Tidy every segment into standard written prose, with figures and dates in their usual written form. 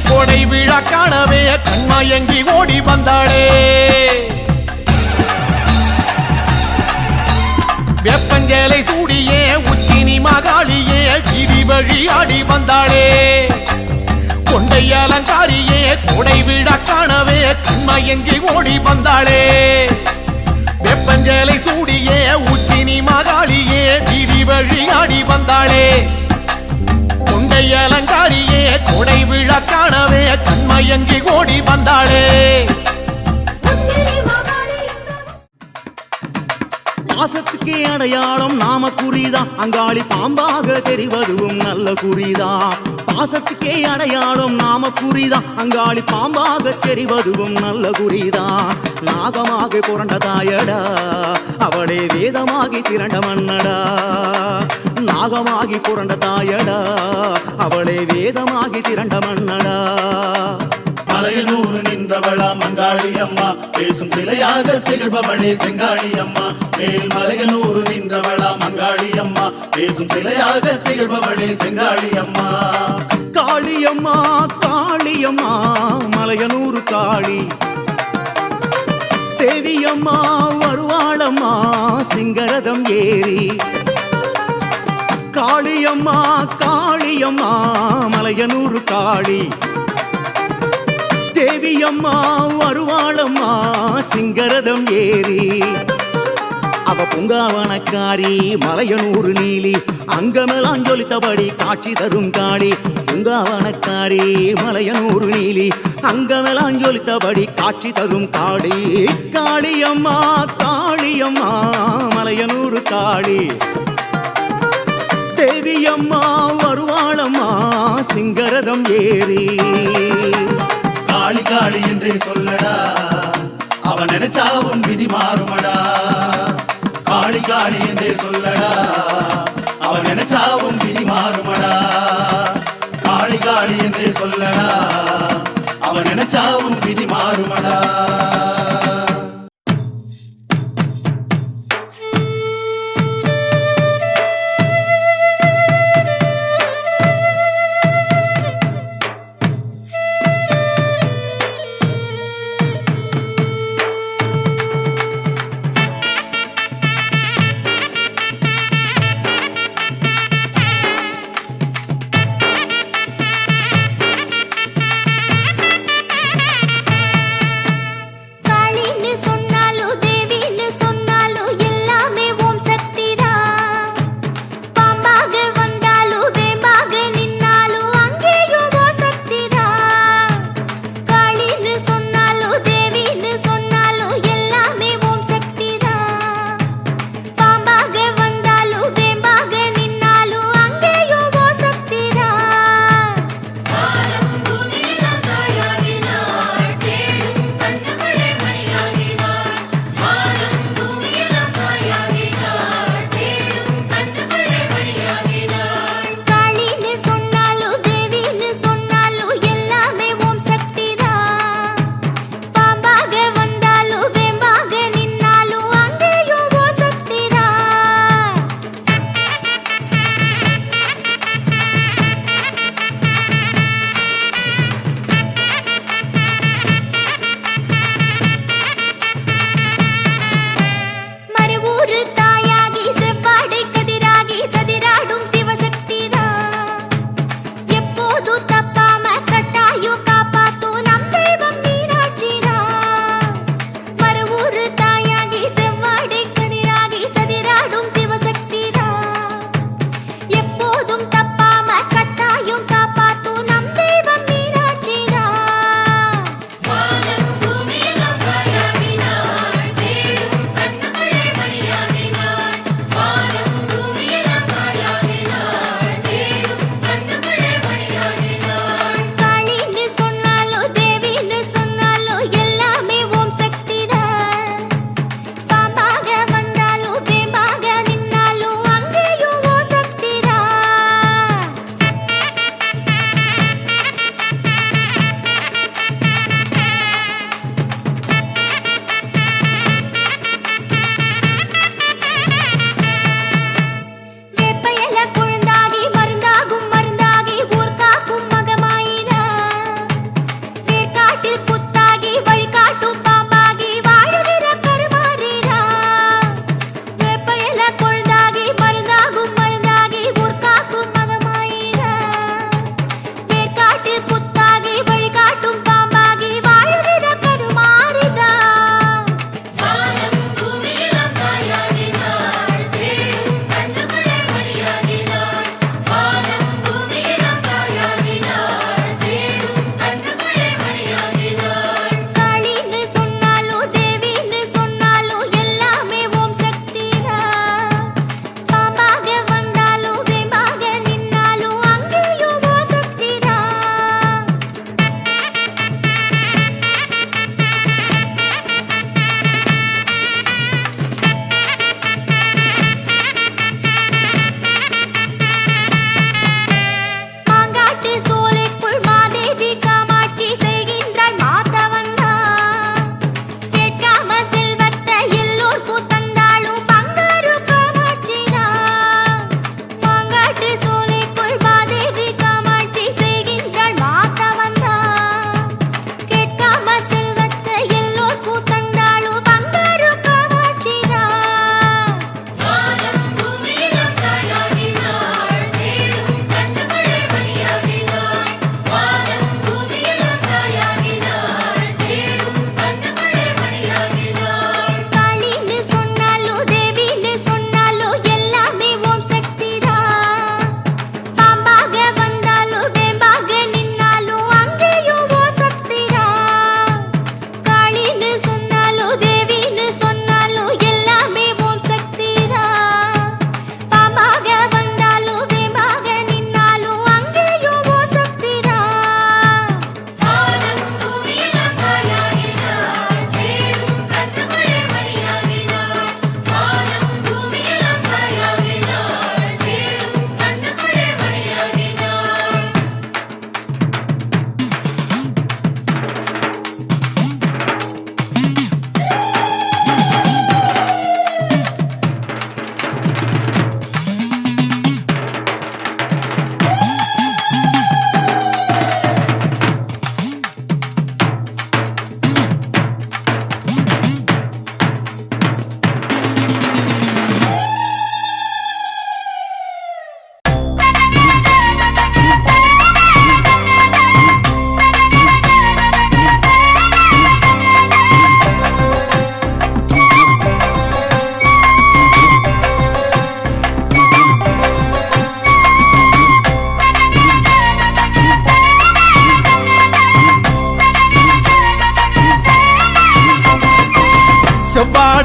கோடை விழா காணவே கண்மயங்கி ஓடி வந்தாளே. வெப்பஞ்சேலை சூடியே உச்சினி மகாளியே வீதி வழி ஆடி வந்தாளே. கொண்டை அலங்காரியே கோடை விழா காணவே கண்மயங்கி ஓடி வந்தாளே. வெப்பஞ்சேலை சூடியே உச்சினி மகாளியே வீதி வழி ஆடி வந்தாளே. கொண்டை அலங்காரியே கோடை விழா காணவே கண்மயங்கி ஓடி வந்தாளே. பாசத்துக்கே அடையாளம் நாம குறிதான், அங்காளி பாம்பாக தெரிவதுவும் நல்ல குறிதான். பாசத்துக்கே அடையாளம் நாம குறிதான், அங்காளி பாம்பாக தெரிவதுவும் நல்ல குறிதான். நாகமாக புரண்ட தாயடா, அவளே வேதமாகி திரண்ட மன்னடா. நாகமாகி புரண்ட தாயடா, அவளே வேதமாகி திரண்ட மன்னடா. மலையனூர் நின்றவளா மங்காளி அம்மா, பேசும் சிலையாக திகழ்பவளே செங்காளி அம்மா. மேல் மலையனூர் நின்றவளா மங்காளி அம்மா, பேசும் சிலையாக திகழ்பவளே செங்காளி அம்மா. காளியம்மா காளியம்மா மலையனூர் காளி, தேவியம்மா வருவாளம்மா சிங்கரதம் ஏறி. காளியம்மா காளியம்மா மலையனூர் காளி, தேவியம்மா வருவாளம்மா சிங்கரதம் ஏறி. அவ பூங்காவனக்காரி மலையனூர் நீலி, அங்கமெல்லாம் ஜொலித்தபடி காட்சி தரும் காளி. பூங்காவனக்காரி மலையனூர் நீலி, அங்கமெல்லாம் ஜொலித்தபடி காட்சி தரும் காளி. காளியம்மா காளியம்மா மலையனூர் காளி, தேவியம்மா வருவாளம்மா சிங்கரதம் ஏறி. காளி காளி என்றே சொல்லடா, அவன் நினைச்சாவும் விதி மாறுமடா. காளி காளி என்றே சொல்லடா, அவன் நினைச்சாவும் விதி மாறுமடா. காளி காளி என்றே சொல்லடா, அவன் நினைச்சாவும் விதி மாறுமடா.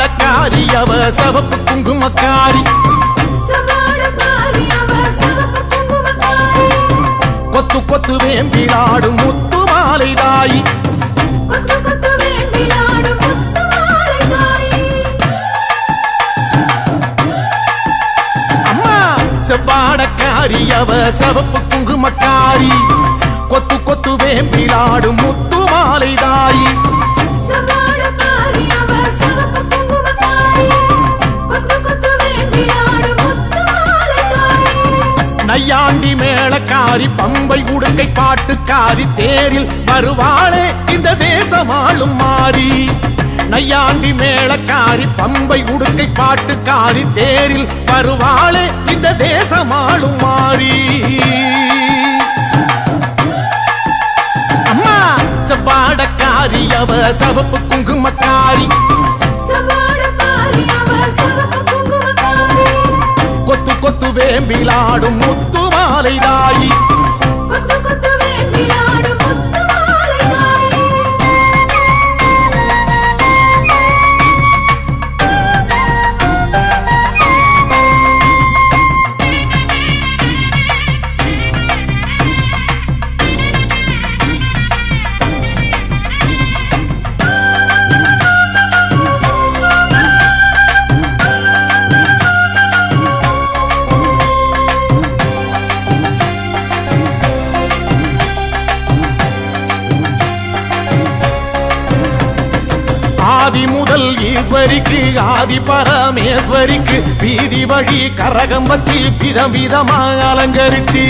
செவ்வாடக்காரி அவ சிவப்பு குங்குமக்காரி கொத்து கொத்து வேம்பிலாடும் முத்து மாலை தாயி அம்மா செவ்வாடக்காரி அவ சிவப்பு குங்குமக்காரி கொத்து கொத்து வேம்பிலாடும் முத்து மாலை தாயி நையாண்டி மேளக்காரி பம்பை உடுக்கை பாட்டுக்காரி தேரில் வருவாளே இந்த தேசமாளும் மாறி நையாண்டி மேளக்காரி பம்பை உடுக்கை பாட்டுக்காரி தேரில் வருவாளே இந்த தேசமாளும் மாறி அம்மா செவ்வாடக்காரி அவ சிவப்பு குங்குமக்காரி கொத்து கொத்து வேம்பிலாடும் முத்து மாலை தாயி ஆதி முதல் ஈஸ்வரிக்கு ஆதி பரமேஸ்வரிக்கு வீதி வழி கரகம் வச்சு விதம் விதமா அலங்கரிச்சு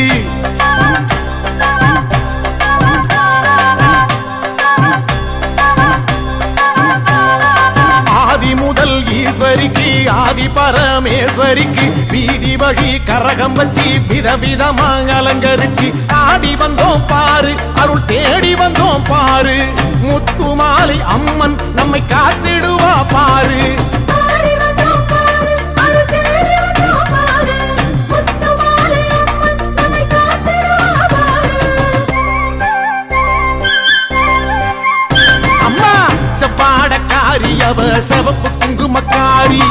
ஆதி முதல் ஈஸ்வரிக்கு ஆதி பரமேஸ்வரிக்கு வீதி வழி கரகம் வச்சு விதவிதமா அலங்கரிச்சு ஆடி வந்தோம் பாரு அருள் தேடி வந்தோம் பாரு முத்து மாலை அம்மன் நம்மை காத்திடுவா பாரு அம்மா செவ்வாடக்காரி அவ சிவப்பு குங்குமக்காரி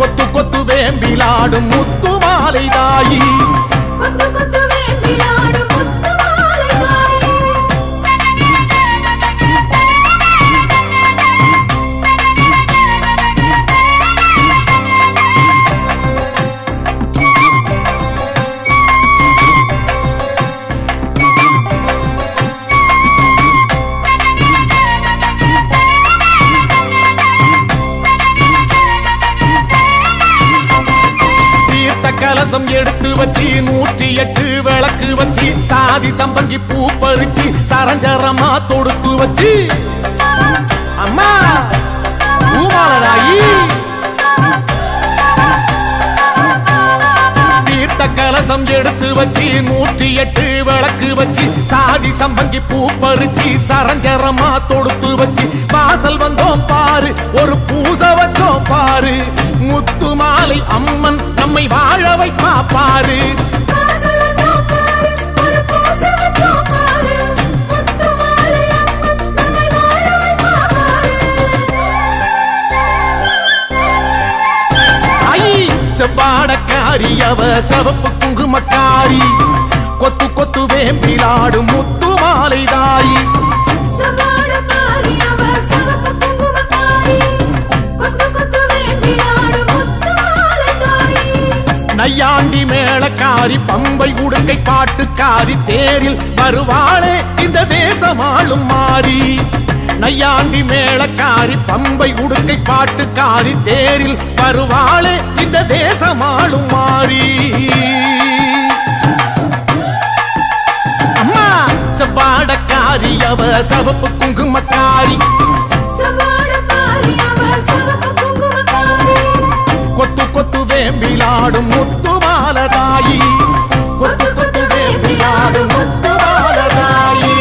கொத்து கொத்து வேம்பிலாடும் முத்து மாலை தாயி கலசம் எடுத்து வச்சு 108 விளக்கு வச்சு சாதி சம்பங்கி பூ பறிச்சு சரஞ்சரமா தொடுத்து வச்சு அம்மா பூமாலராயி தீர்த்த கலசம் எடுத்து வச்சு 108 விளக்கு வச்சு சாதி சம்பங்கி பூ பறிச்சு சரஞ்சரமா தொடுத்து வச்சு வாசல் வந்தோம் பாரு ஒரு பூசை வச்சோம் பாரு முத்து மாலை அம்மன் நம்மை வாழ வைப்பா பாரு செவ்வாடக்காரி அவ சிவப்பு குங்குமக்காரி கொத்து கொத்து வேம்பிலாடும் முத்து மாலை தாயி நையாண்டி மேளக்காரி பம்பை உடுக்கை பாட்டுக்காரி தேரில் வருவாளே இந்த தேசமாளும் மாறி நையாண்டி மேளக்காரி பம்பை உடுக்கை பாட்டுக்காரி தேரில் வருவாளே இந்த தேசமாளும் மாறி அம்மா செவ்வாடக்காரி அவ சிவப்பு குங்குமக்காரி கொத்து கொத்து வேம்பிலாடும் முத்து மாலை தாயி கொத்து கொத்து வேம்பிலாடும் முத்து மாலை தாயி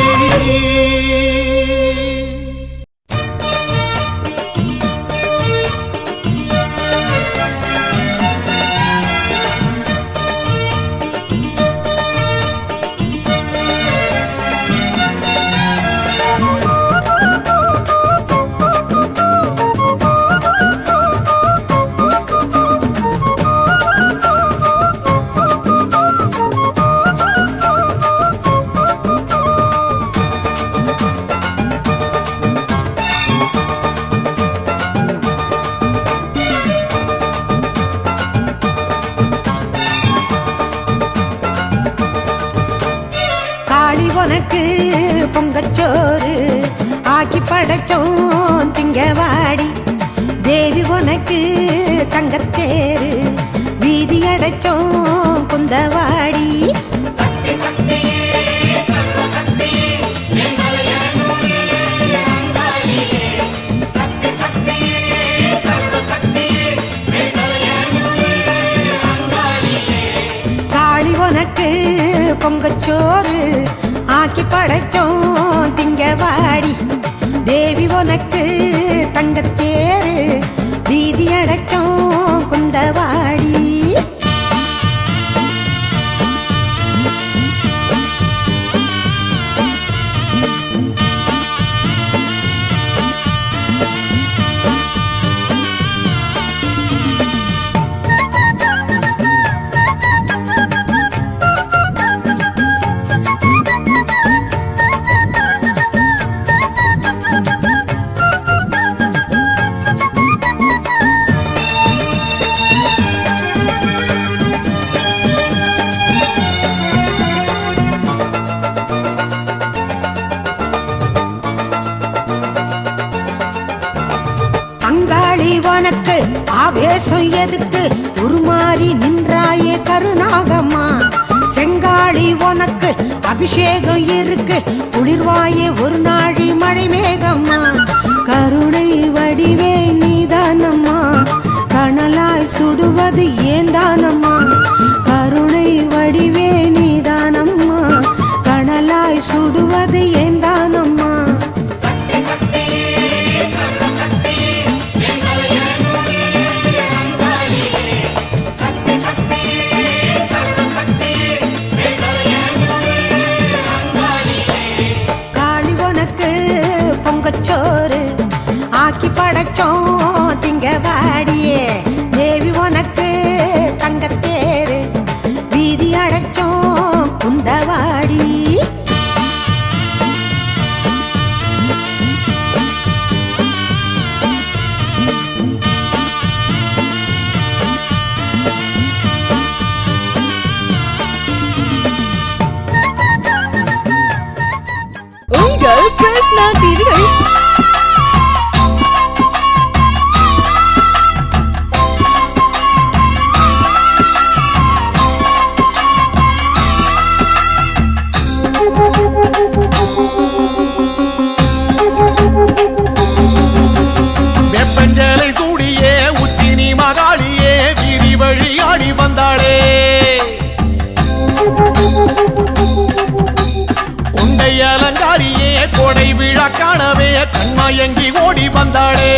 காளி உனக்கு பொங்கச்சோறு ஆக்கி படைச்சோம் திங்கவாடி. தேவி உனக்கு தங்கச்சேரு வீதி அடைச்சோம் குந்தவாடி. காளி உனக்கு பொங்கச்சோறு ஆக்கி படைச்சோம் திங்கவாடி. தேவி உனக்கு தங்கச்சேரு வீதி அடைச்சோம் குந்தவாடி. உனக்கு ஆவேசம் எதுக்கு உருமாறி நின்றாயே கருணாகம்மா. செங்காளி உனக்கு அபிஷேகம் இருக்கு குளிர்வாயே ஒரு நாழி மழை மேகம்மா. கருணை வடிவே நீதானம்மா கனலாய் சுடுவது ஏந்தானம்மா. கருணை வடிவே நீதானம்மா கனலாய் சுடுவது ஏந்தானம்மா. பொங்கச்சோறு ஆக்கி படைச்சோம் திங்கவாடியே. தேவி உனக்கு தங்கத்தேரு வீதி அடைச்சோம் குந்தவாடி. உங்கள் கிருஷ்ணா டிவிகள் வெப்பஞ்சலை சூடியே உச்சினி மகாளியே வீதி வழி ஆடி வந்தாளே. கொண்டை அலங்காரியே கொடை விழா காணவே கண்மயங்கி ஓடி வந்தாளே.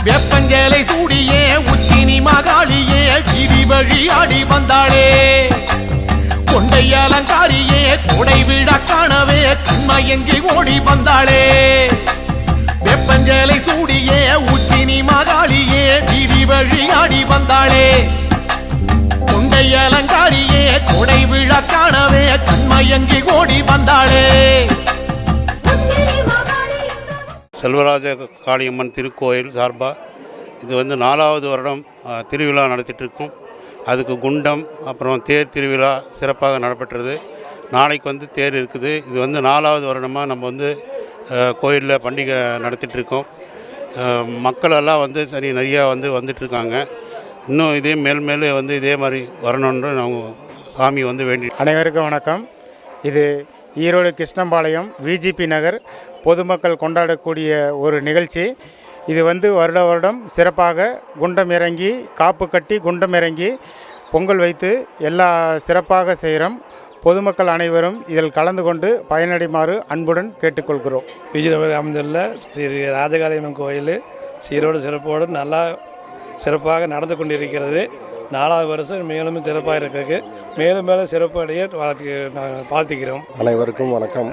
வெப்பஞ்சலை சூடியே உச்சினி மகாளியே வீதி வழி ஆடி வந்தாளே. கொண்டை அலங்காரியே கொடை விழா காணவே கண்மயங்கி ஓடி வந்தாளே. வெப்பஞ்சலை சூடியே உச்சினி மகாளியே வீதி வழி ஆடி வந்தாளே. கொண்டை அலங்காரியே கொடை விழா காணவே கண்மயங்கி ஓடி வந்தாளே. செல்வராஜ காளியம்மன் திருக்கோயில் சார்பாக இது வந்து 4வது வருடம் திருவிழா நடத்திட்டுருக்கோம். அதுக்கு குண்டம் அப்புறம் தேர் திருவிழா சிறப்பாக நடைபெற்றது. நாளைக்கு வந்து தேர் இருக்குது. இது வந்து 4வது வருடமாக நம்ம வந்து கோயிலில் பண்டிகை நடத்திட்டுருக்கோம். மக்களெல்லாம் வந்து சரி நிறையா வந்து வந்துட்டுருக்காங்க. இன்னும் இதே மேல் வந்து இதே மாதிரி வரணுன்ற நாங்கள் சாமி வந்து வேண்டி. அனைவருக்கும் வணக்கம். இது ஈரோடு கிருஷ்ணம்பாளையம் விஜிபி நகர் பொதுமக்கள் கொண்டாடக்கூடிய ஒரு நிகழ்ச்சி. இது வந்து வருடம் சிறப்பாக குண்டம் இறங்கி காப்பு கட்டி குண்டம் இறங்கி பொங்கல் வைத்து எல்லா சிறப்பாக செய்கிறோம். பொதுமக்கள் அனைவரும் இதில் கலந்து கொண்டு பயனடைமாறு அன்புடன் கேட்டுக்கொள்கிறோம். விஜயநகர் அமைந்துள்ள ஸ்ரீ ராஜகாளியம்மன் கோயில் சீரோடு சிறப்போடு நல்லா சிறப்பாக நடந்து கொண்டிருக்கிறது. 4வது வருஷம் மேலும் சிறப்பாக இருக்கிறது. மேலும் சிறப்படைய வாழ்த்துக்கிறோம். அனைவருக்கும் வணக்கம்.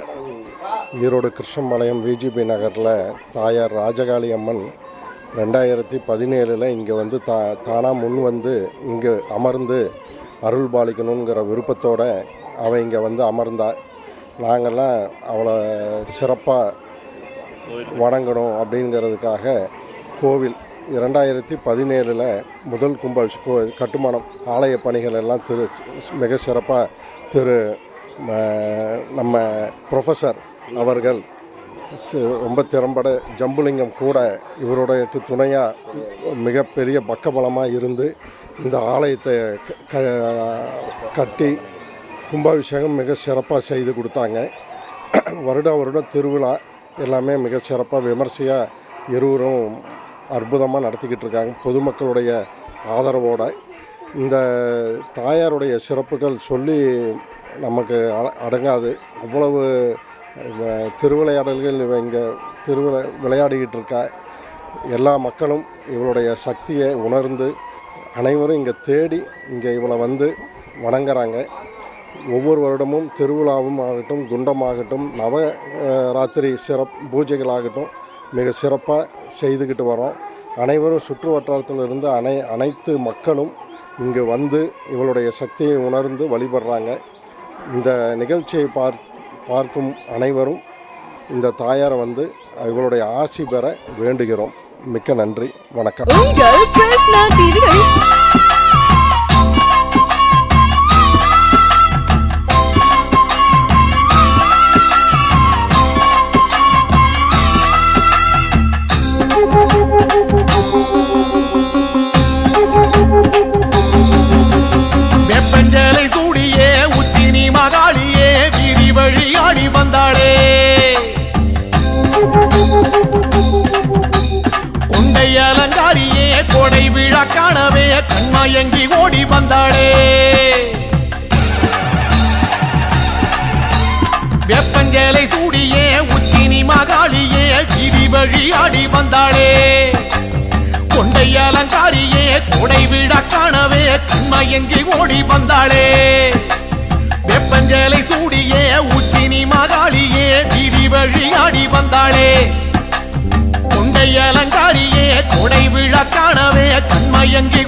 ஈரோடு கிருஷ்ணம்பாளையம் விஜிபி நகரில் தாயார் ராஜகாளி அம்மன் 2017 இங்கே வந்து தானாக முன் வந்து இங்கே அமர்ந்து அருள் பாலிக்கணுங்கிற விருப்பத்தோடு அவள் இங்கே வந்து அமர்ந்தா. நாங்கள்லாம் அவளை சிறப்பாக வணங்கணும் அப்படிங்கிறதுக்காக கோவில் 2017 முதல் கட்டுமானம் ஆலய பணிகள் எல்லாம் மிக சிறப்பாக நம்ம ப்ரொஃபஸர் அவர்கள் ரொம்ப திறம்பட ஜம்புலிங்கம் கூட இவருடைய துணையாக மிகப்பெரிய பக்கபலமாக இருந்து இந்த ஆலயத்தை கட்டி கும்பாபிஷேகம் மிக சிறப்பாக செய்து கொடுத்தாங்க. வருடம் திருவிழா எல்லாமே மிக சிறப்பாக விமர்சையாக இருவரும் அற்புதமாக நடத்திக்கிட்டு இருக்காங்க. பொதுமக்களுடைய ஆதரவோடு இந்த தாயாருடைய சிறப்புகள் சொல்லி நமக்கு அடங்காது. அவ்வளவு திருவிளையாடல்கள் இங்கே விளையாடிக்கிட்டு இருக்கா. எல்லா மக்களும் இவளுடைய சக்தியை உணர்ந்து அனைவரும் இங்கே தேடி இங்கே இவளை வந்து வணங்குறாங்க. ஒவ்வொரு வருடமும் திருவிழாவும் ஆகட்டும், குண்டமாகட்டும், நவராத்திரி பூஜைகளாகட்டும் மிக சிறப்பாக செய்துக்கிட்டு வரோம். அனைவரும் சுற்று வட்டாரத்திலிருந்து அனைத்து மக்களும் இங்கு வந்து இவளுடைய சக்தியை உணர்ந்து வழிபடுறாங்க. இந்த நிகழ்ச்சியை பார்க்கும் அனைவரும் இந்த தாயாரை வந்து இவளுடைய ஆசி பெற வேண்டுகிறோம். மிக்க நன்றி, வணக்கம். உங்கள் கிருஷ்ணா டிவிகள் வெப்பஞ்சலை சூடியே உச்சினி மகாளியே வீதி வழி ஆடி வந்தாளே. கொண்டை அலங்காரியே கொடை விழா காணவே கண்மயங்கி ஓடி வந்தாளே. வெப்பஞ்சலை சூடியே உச்சினி மகாளியே வீதி வழி ஆடி வந்தாளே. கொண்டை அலங்காரியே கொடை விழா காணவே கண்மயங்கி ஓடி வந்தாளே. வெப்பஞ்சலை சூடியே உச்சினி மகாளியே வீதி வழி ஆடி வந்தாளே. கொண்டை அலங்காரியே கொடை விழா காணவே கண்மயங்கி